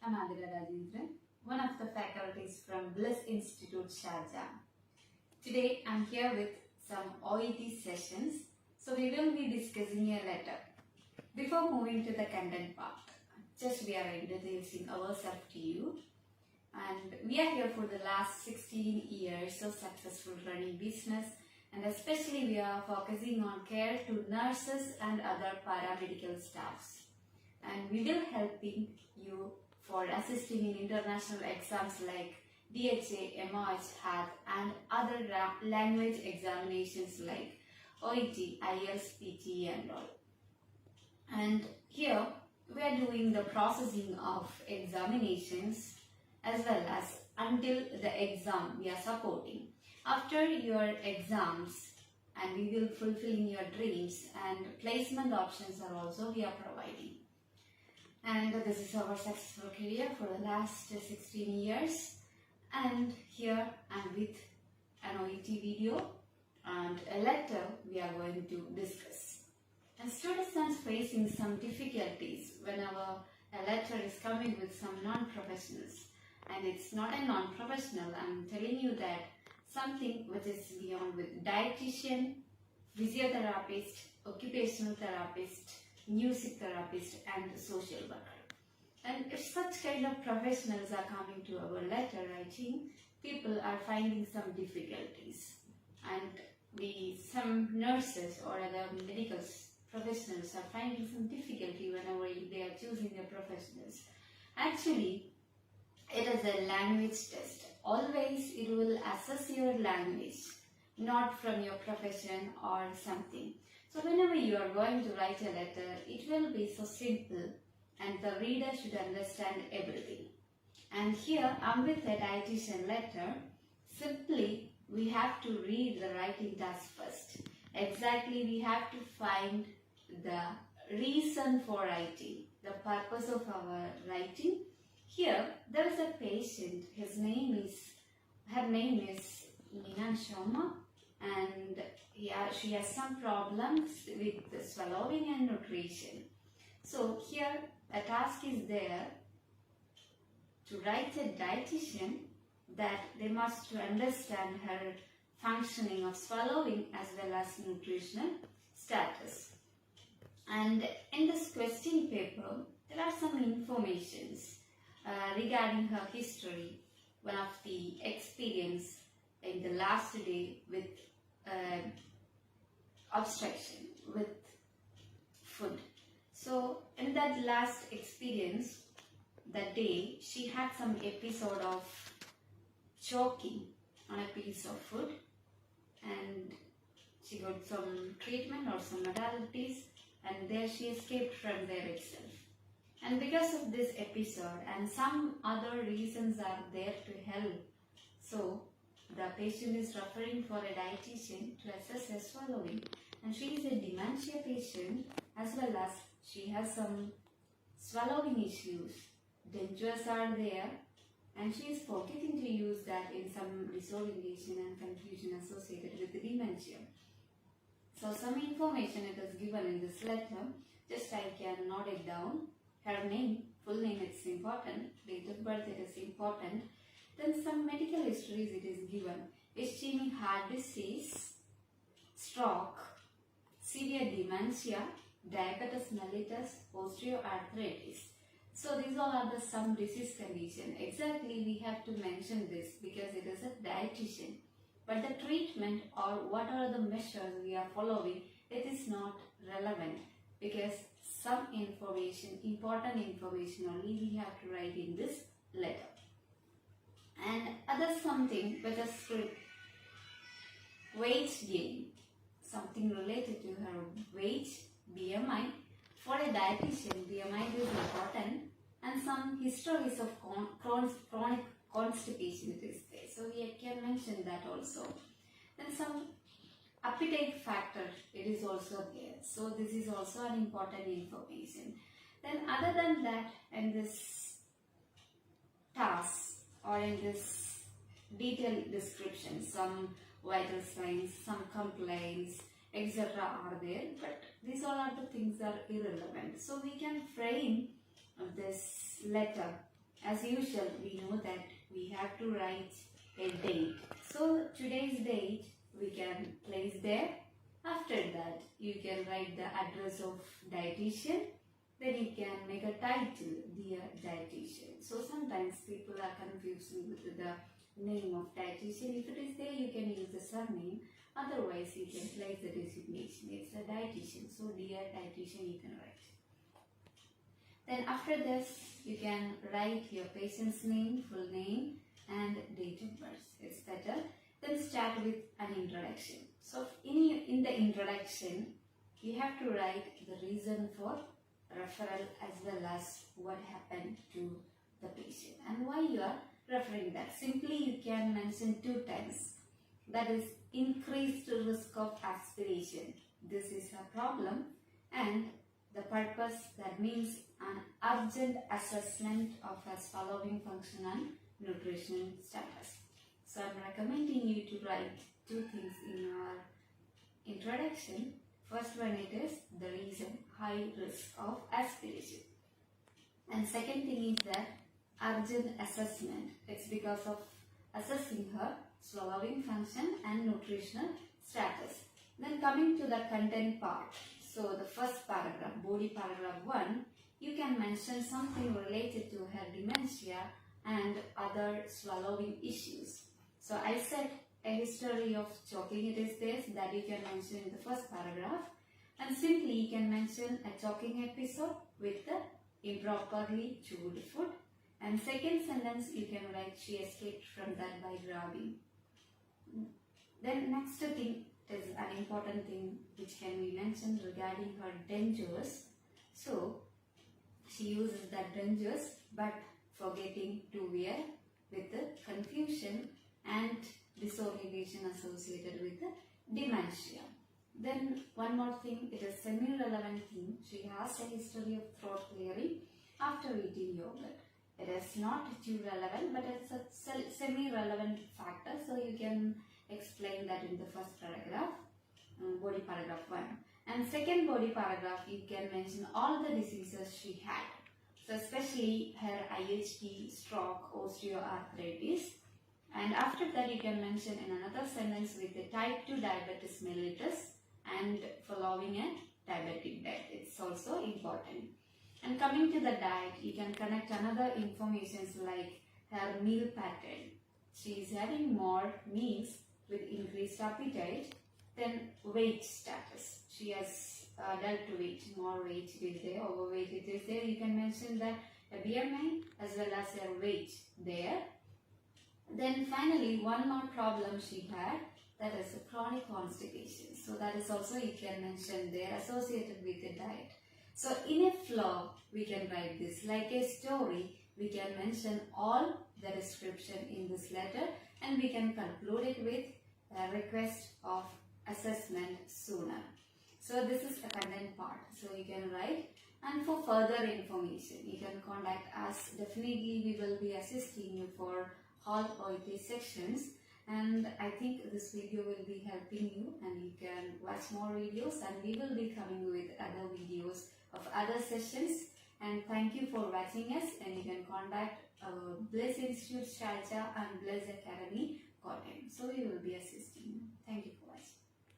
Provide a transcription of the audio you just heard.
I'm Adira Rajendran, one of the faculties from Bliss Institute, Sharjah. Today I'm here with some OET sessions, so we will be discussing a letter. Before moving to the content part, just we are introducing ourselves to you. And we are here for the last 16 years of successful running business, and especially we are focusing on care to nurses and other paramedical staffs. And we will helping you for assisting in international exams like DHA, MOH, HAT and other language examinations like OET, IELTS, PT and all. And here we are doing the processing of examinations as well as until the exam we are supporting. After your exams, and we will fulfilling your dreams, and placement options are also we are providing. And this is our successful career for the last 16 years. And here I'm with an OET video and a letter we are going to discuss. And students are facing some difficulties whenever a letter is coming with some non-professionals. And it's not a non-professional, I'm telling you that something which is beyond with dietitian, physiotherapist, occupational therapist, music therapist and social worker. And if such kind of professionals are coming to our letter writing, people are finding some difficulties. And some nurses or other medical professionals are finding some difficulty whenever they are choosing their professionals. Actually, it is a language test. Always it will assess your language, not from your profession or something. So whenever you are going to write a letter, it will be so simple and the reader should understand everything. And here I'm with a dietitian letter. Simply we have to read the writing task first. Exactly, we have to find the reason for writing, the purpose of our writing. Here there is a patient, her name is Meena Shoma, and she has some problems with swallowing and nutrition. So here a task is there to write a dietitian that they must to understand her functioning of swallowing as well as nutritional status. And in this question paper, there are some informations regarding her history, one of the experience in the last day with obstruction with food. So in that last experience, that day she had some episode of choking on a piece of food, and she got some treatment or some modalities, and there she escaped from there itself. And because of this episode and some other reasons are there to help, so the patient is referring for a dietitian to assess her swallowing, and she is a dementia patient as well as she has some swallowing issues. Dentures are there and she is forgetting to use that in some disorientation and confusion associated with the dementia. So some information it is given in this letter, just I can note it down. Her name, full name it's important, date of birth it is important. Then some medical histories it is given. Ischemic heart disease, stroke, severe dementia, diabetes mellitus, osteoarthritis. So these all are the some disease condition. Exactly we have to mention this because it is a dietitian. But the treatment or what are the measures we are following, it is not relevant because some information, important information only we have to write in this letter. And other something with a script, weight gain, something related to her weight, BMI. For a dietitian, BMI is important, and some histories of chronic constipation it is there. So we can mention that also. Then some appetite factor, it is also there. So this is also an important information. Then other than that, in this task or in this detailed description, some vital signs, some complaints, etc. are there, but these all are the things are irrelevant. So we can frame this letter as usual, we know that we have to write a date. So today's date we can place there. After that, you can write the address of dietitian. Then you can make a title, Dear Dietitian. So sometimes people are confusing with the name of dietitian. If it is there, you can use the surname. Otherwise, you can place the designation. It's a dietitian. So Dear Dietitian you can write. Then after this, you can write your patient's name, full name and date of birth. It's better. Then start with an introduction. So in the introduction, you have to write the reason for referral as well as what happened to the patient and why you are referring that. Simply you can mention 2 times. That is increased risk of aspiration. This is a problem, and the purpose, that means an urgent assessment of his following function and nutrition status. So I am recommending you to write 2 things in your introduction. First one, it is the reason, high risk of aspiration. And second thing is that urgent assessment. It's because of assessing her swallowing function and nutritional status. Then coming to the content part. So the first paragraph, body paragraph 1, you can mention something related to her dementia and other swallowing issues. So I said a history of choking, it is this that you can mention in the first paragraph, and simply you can mention a choking episode with the improperly chewed food, and second sentence you can write she escaped from that by grabbing. Then next thing is an important thing which can be mentioned regarding her dentures. So she uses that dentures but forgetting to wear with the confusion and disorientation associated with the dementia. Then one more thing, it is semi-relevant thing. She has a history of throat clearing after eating yogurt. It is not too relevant, but it's a semi-relevant factor, so you can explain that in the first paragraph, body paragraph 1. And second body paragraph, you can mention all the diseases she had. So especially her IHT, stroke, osteoarthritis. And after that, you can mention in another sentence with the type 2 diabetes mellitus and following a diabetic diet. It's also important. And coming to the diet, you can connect another information like her meal pattern. She is having more meals with increased appetite. Then weight status. She has adult weight, more weight is there, overweight it is there. You can mention that a BMI as well as her weight there. Then finally, one more problem she had, that is a chronic constipation. So that is also you can mention there associated with the diet. So in a flow, we can write this like a story. We can mention all the description in this letter and we can conclude it with a request of assessment sooner. So this is the content part. So you can write, and for further information, you can contact us. Definitely we will be assisting you for all OET sections, and I think this video will be helping you, and you can watch more videos, and we will be coming with other videos of other sessions. And thank you for watching us, and you can contact Bliss Institute Sharjah and Bliss Academy Kottayam. So we will be assisting you. Thank you for watching.